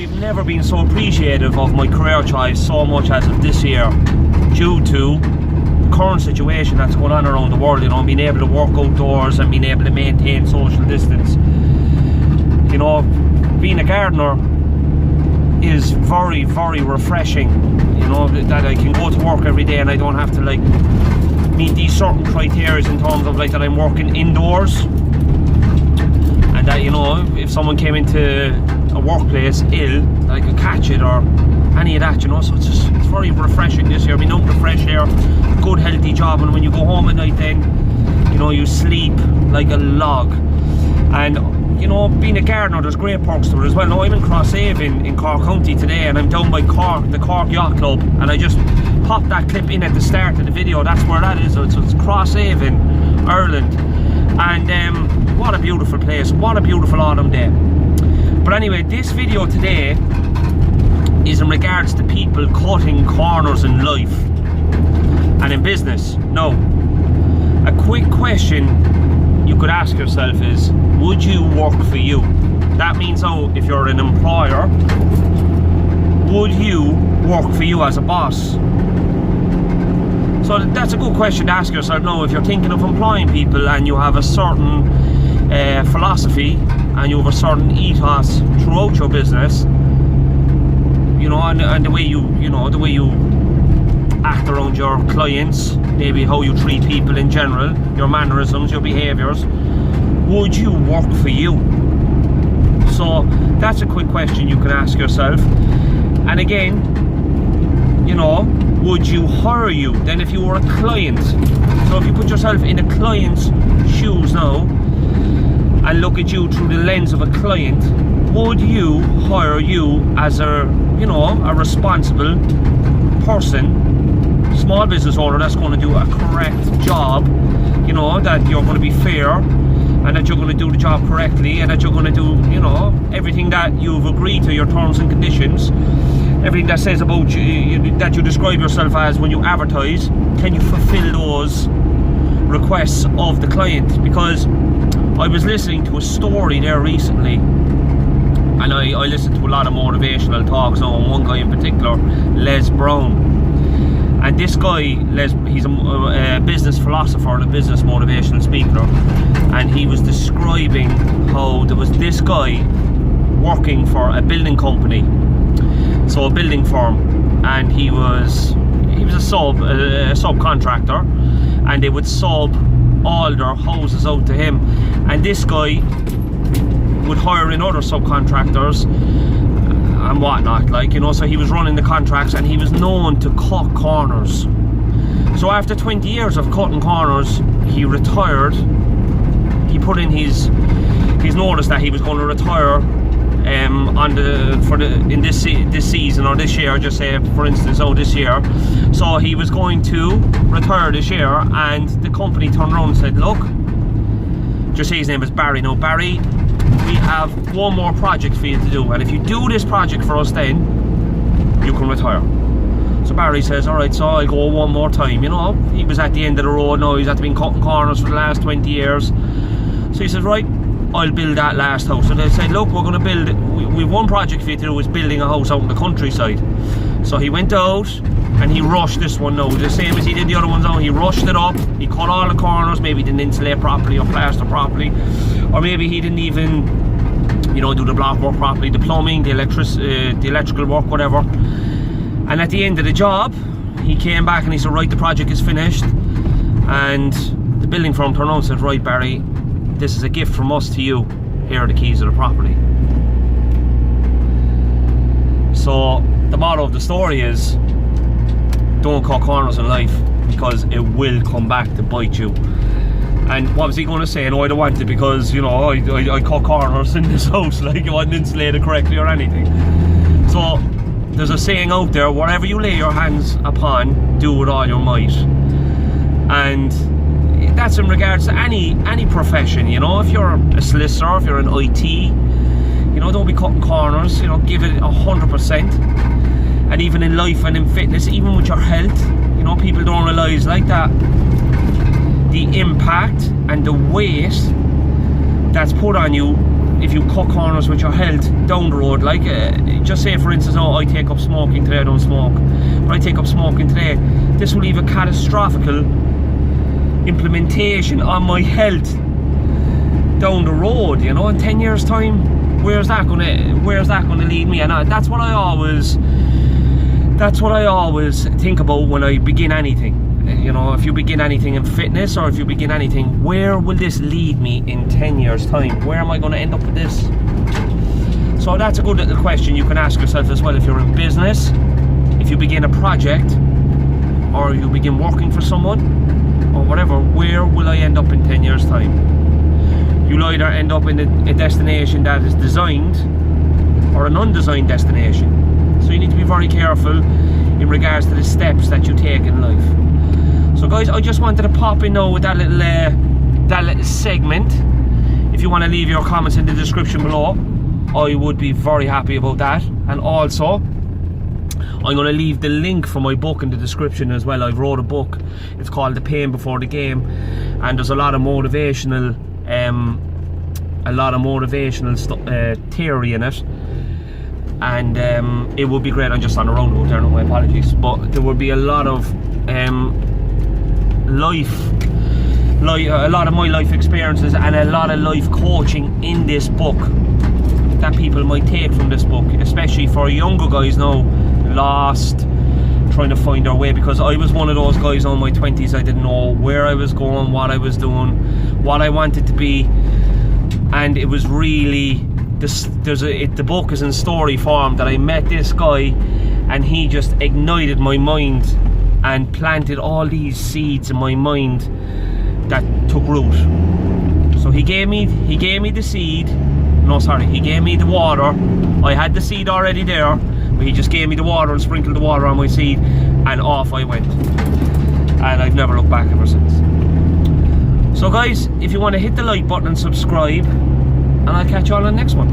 I've never been so appreciative of my career choice so much as of this year, due to the current situation that's going on around the world, you know, being able to work outdoors and being able to maintain social distance. You know, being a gardener is very, very refreshing, you know, that I can go to work every day and I don't have to like meet these certain criteria in terms of like that I'm working indoors, and that, you know, if someone came into a workplace ill, that I could catch it or any of that, you know. So it's very refreshing this year, being out in the fresh air, good healthy job, and when you go home at night then, you know, you sleep like a log. And you know, being a gardener, there's great perks to it as well. Now, I'm in Crosshaven in Cork County today, and I'm down by Cork, the Cork Yacht Club, and I just popped that clip in at the start of the video. That's where that is. So it's Crosshaven, Ireland, and what a beautiful place, what a beautiful autumn day. But anyway, this video today is in regards to people cutting corners in life and in business. Now, a quick question you could ask yourself is, would you work for you? That means, oh, if you're an employer, would you work for you as a boss? So that's a good question to ask yourself. Now, if you're thinking of employing people and you have a certain philosophy and you have a certain ethos throughout your business, you know, and the way the way you act around your clients, maybe how you treat people in general, your mannerisms, your behaviours, would you work for you? So that's a quick question you can ask yourself. And again, you know, would you hire you? Then if you were a client, so if you put yourself in a client's shoes now and look at you through the lens of a client, would you hire you as a, you know, a responsible person, small business owner that's going to do a correct job, you know, that you're going to be fair and that you're going to do the job correctly and that you're going to do, you know, everything that you've agreed to, your terms and conditions, everything that says about you, that you describe yourself as when you advertise, can you fulfill those requests of the client? Because I was listening to a story there recently, and I listened to a lot of motivational talks now, and one guy in particular, Les Brown. And this guy, he's a business philosopher and a business motivational speaker, and he was describing how there was this guy working for a building company, so a building firm, and he was a subcontractor, and they would sub all their houses out to him, and this guy would hire in other subcontractors and whatnot, like, you know. So he was running the contracts and he was known to cut corners. So after 20 years of cutting corners, he retired. He put in his notice that he was going to retire in this season or this year, just say for instance, this year. So he was going to retire this year, and the company turned around and said, look, just say his name is Barry. Now, Barry, we have one more project for you to do, and if you do this project for us, then you can retire. So Barry says, alright, so I'll go one more time. You know, he was at the end of the road now, he's had to been cutting corners for the last 20 years. So he says, right, I'll build that last house. So they said, look, we're going to build, we've one project for you to do, is building a house out in the countryside. So he went out and he rushed this one now, the same as he did the other ones out. He rushed it up, he cut all the corners, maybe he didn't insulate properly or plaster properly, or maybe he didn't even, you know, do the block work properly, the plumbing, the electrical work, whatever. And at the end of the job, he came back and he said, right, the project is finished. And the building firm turned around and said, right, Barry, this is a gift from us to you. Here are the keys of the property. So the motto of the story is, don't cut corners in life, because it will come back to bite you. And what was he going to say? No, I don't want it because, you know, I cut corners in this house, like, it wasn't insulated correctly or anything. So there's a saying out there, whatever you lay your hands upon, do with all your might. And that's in regards to any profession, you know. If you're a solicitor, if you're an IT, you know, don't be cutting corners, you know, give it 100%. And even in life and in fitness, even with your health, you know, people don't realise like that the impact and the weight that's put on you if you cut corners with your health down the road, like just say for instance, oh, I take up smoking today, I don't smoke, but I take up smoking today, this will leave a catastrophical implementation on my health down the road, you know. In 10 years time, where's that gonna lead me? And that's what I always think about when I begin anything. You know, if you begin anything in fitness, or if you begin anything, where will this lead me in 10 years time? Where am I going to end up with this? So that's a good little question you can ask yourself as well if you're in business, if you begin a project, or you begin working for someone, or whatever. Where will I end up in 10 years time? You'll either end up in a destination that is designed, or an undesigned destination. So you need to be very careful in regards to the steps that you take in life. So guys, I just wanted to pop in now with that little segment. If you want to leave your comments in the description below, I would be very happy about that. And also, I'm going to leave the link for my book in the description as well. I've wrote a book. It's called The Pain Before the Game, and there's a lot of motivational theory in it. And it would be great. I'm just on the roundabout there, no, my apologies. But there would be a lot of a lot of my life experiences and a lot of life coaching in this book that people might take from this book, especially for younger guys now, lost, trying to find their way. Because I was one of those guys in my 20s. I didn't know where I was going, what I was doing, what I wanted to be, and it was really the book is in story form that I met this guy, and he just ignited my mind and planted all these seeds in my mind that took root. So he gave me the seed. No, sorry, he gave me the water. I had the seed already there, but he just gave me the water and sprinkled the water on my seed, and off I went. And I've never looked back ever since. So guys, if you want to hit the like button and subscribe, and I'll catch you on the next one.